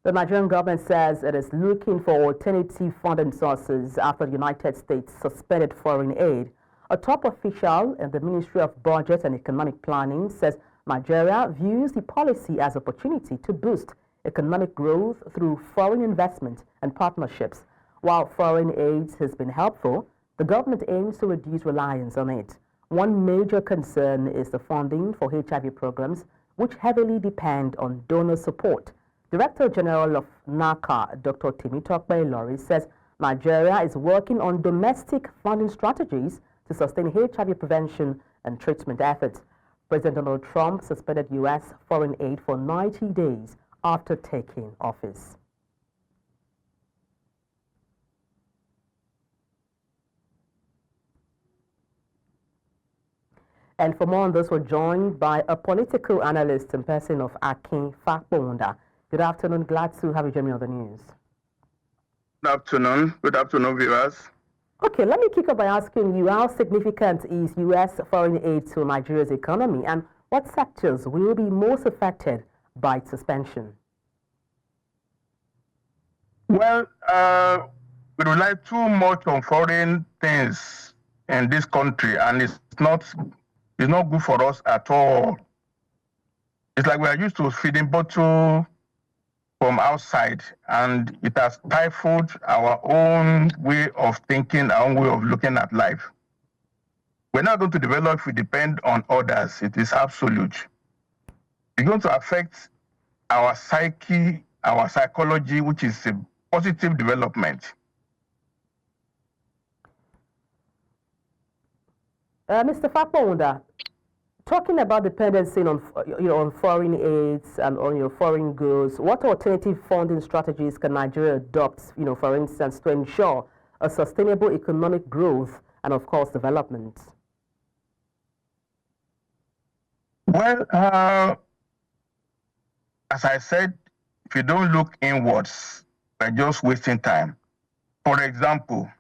The Nigerian government says it is looking for alternative funding sources after the United States suspended foreign aid. A top official in the Ministry of Budget and Economic Planning says Nigeria views the policy as an opportunity to boost economic growth through foreign investment and partnerships. While foreign aid has been helpful, the government aims to reduce reliance on it. One major concern is the funding for HIV programs, which heavily depend on donor support. Director General of NACA, Dr. Temitope Ilori, says Nigeria is working on domestic funding strategies to sustain HIV prevention and treatment efforts. President Donald Trump suspended U.S. foreign aid for 90 days after taking office. And for more on this, we're joined by a political analyst in person of Akin Fapohunda. Good afternoon. Glad to have you join me on the news. Good afternoon. Good afternoon, viewers. Okay, let me kick off by asking you, how significant is U.S. foreign aid to Nigeria's economy, and what sectors will be most affected by its suspension? Well, we rely too much on foreign things in this country, and it's not good for us at all. It's like we are used to feeding bottle from outside, and it has stifled our own way of thinking, our own way of looking at life. We're not going to develop if we depend on others. It is absolute. It's going to affect our psyche, our psychology, which is a positive development. Mr. Fapohunda, talking about dependency on foreign aids and on foreign goods, what alternative funding strategies can Nigeria adopt, for instance, to ensure a sustainable economic growth and, of course, development? Well, as I said, if you don't look inwards, we're just wasting time. For example,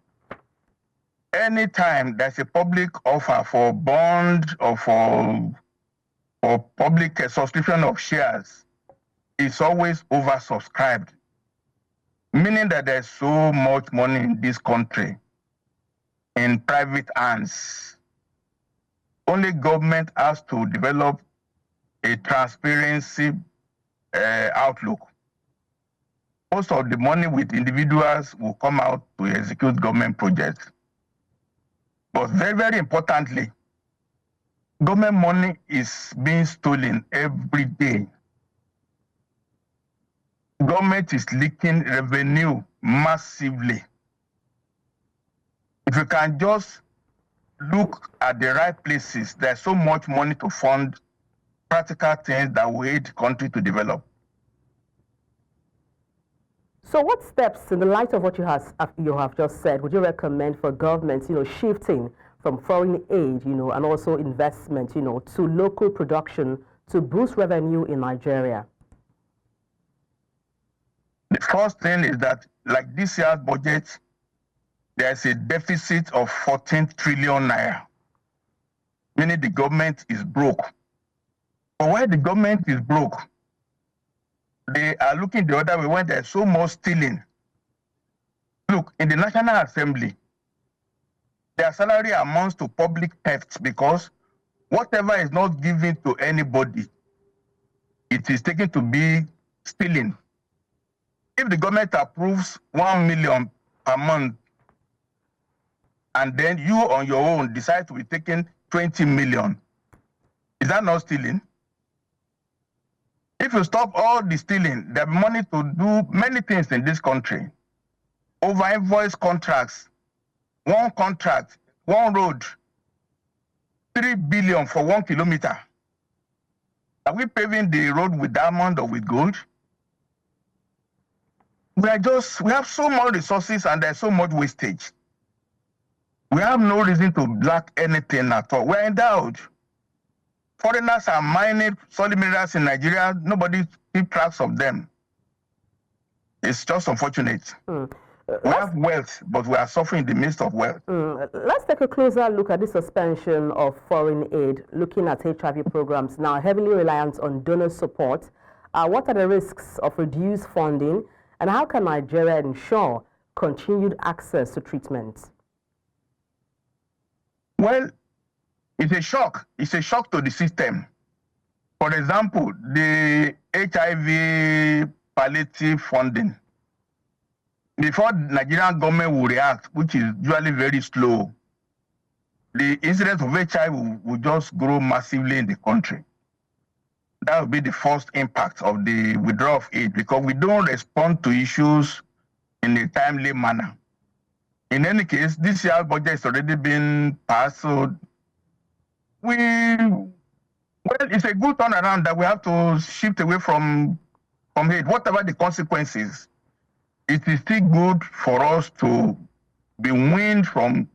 anytime there's a public offer for bond or for public subscription of shares, it's always oversubscribed, meaning that there's so much money in this country in private hands. Only government has to develop a transparency outlook. Most of the money with individuals will come out to execute government projects. But very, very importantly, government money is being stolen every day. Government is leaking revenue massively. If you can just look at the right places, there's so much money to fund practical things that will aid the country to develop. So what steps, in the light of what you have just said, would you recommend for governments, shifting from foreign aid, and also investment, to local production to boost revenue in Nigeria? The first thing is that, like this year's budget, there's a deficit of 14 trillion naira, meaning the government is broke. But why the government is broke? They are looking the other way when there's so much stealing. Look, in the National Assembly, their salary amounts to public theft because whatever is not given to anybody, it is taken to be stealing. If the government approves 1 million per month, and then you on your own decide to be taking 20 million, is that not stealing? If you stop all the stealing, there's money to do many things in this country. Over invoice contracts, one contract, one road, 3 billion for 1 kilometer. Are we paving the road with diamond or with gold? We have so much resources and there's so much wastage. We have no reason to lack anything at all. We're endowed. Foreigners are mining solid minerals in Nigeria. Nobody keeps tracks of them. It's just unfortunate. We have wealth, but we are suffering in the midst of wealth. Let's take a closer look at the suspension of foreign aid, looking at HIV programs now heavily reliant on donor support. What are the risks of reduced funding, and how can Nigeria ensure continued access to treatment? Well, it's a shock. It's a shock to the system. For example, the HIV palliative funding. Before the Nigerian government will react, which is usually very slow, the incidence of HIV will just grow massively in the country. That will be the first impact of the withdrawal of aid, because we don't respond to issues in a timely manner. In any case, this year's budget has already been passed, so it's a good turnaround that we have to shift away from aid. Whatever the consequences, it is still good for us to be weaned from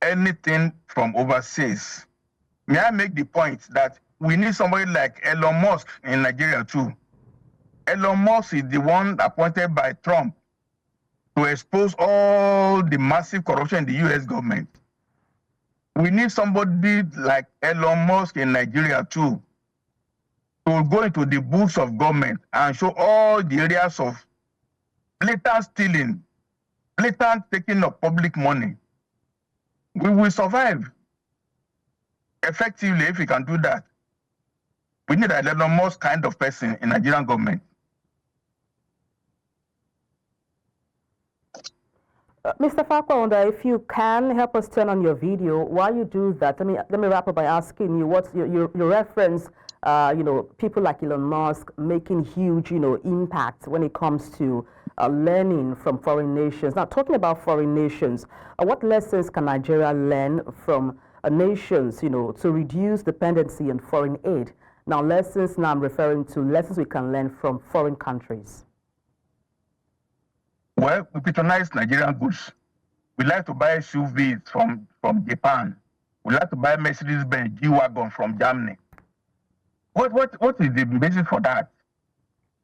anything from overseas. May I make the point that we need somebody like Elon Musk in Nigeria too. Elon Musk is the one appointed by Trump to expose all the massive corruption in the US government. We need somebody like Elon Musk in Nigeria too, to go into the books of government and show all the areas of blatant stealing, blatant taking of public money. We will survive effectively if we can do that. We need an Elon Musk kind of person in Nigerian government. Mr. Fapohunda, if you can help us turn on your video, while you do that, let me wrap up by asking you what's your reference, people like Elon Musk making huge, impact when it comes to learning from foreign nations. Now, talking about foreign nations, what lessons can Nigeria learn from nations, to reduce dependency on foreign aid? Now, lessons, I'm referring to lessons we can learn from foreign countries. Well, we patronize Nigerian goods. We like to buy SUVs from Japan. We like to buy Mercedes-Benz G-Wagon from Germany. What is the basis for that?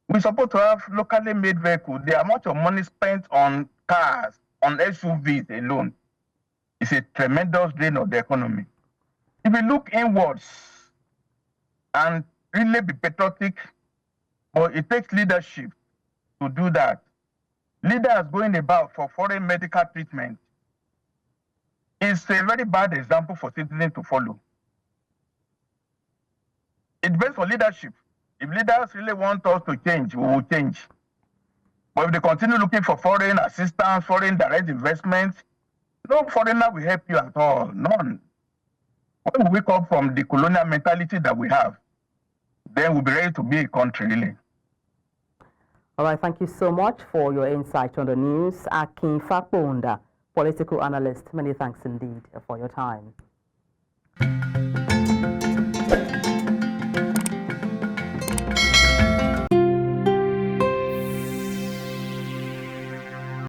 We're supposed to have locally made vehicles. The amount of money spent on cars, on SUVs alone, is a tremendous drain of the economy. If we look inwards and really be patriotic, but it takes leadership to do that. Leaders going about for foreign medical treatment is a very bad example for citizens to follow. It's best for leadership. If leaders really want us to change, we will change. But if they continue looking for foreign assistance, foreign direct investments, no foreigner will help you at all, none. When we wake up from the colonial mentality that we have, then we'll be ready to be a country, really. All right, thank you so much for your insight on the news. Akin Fapohunda, political analyst, many thanks indeed for your time.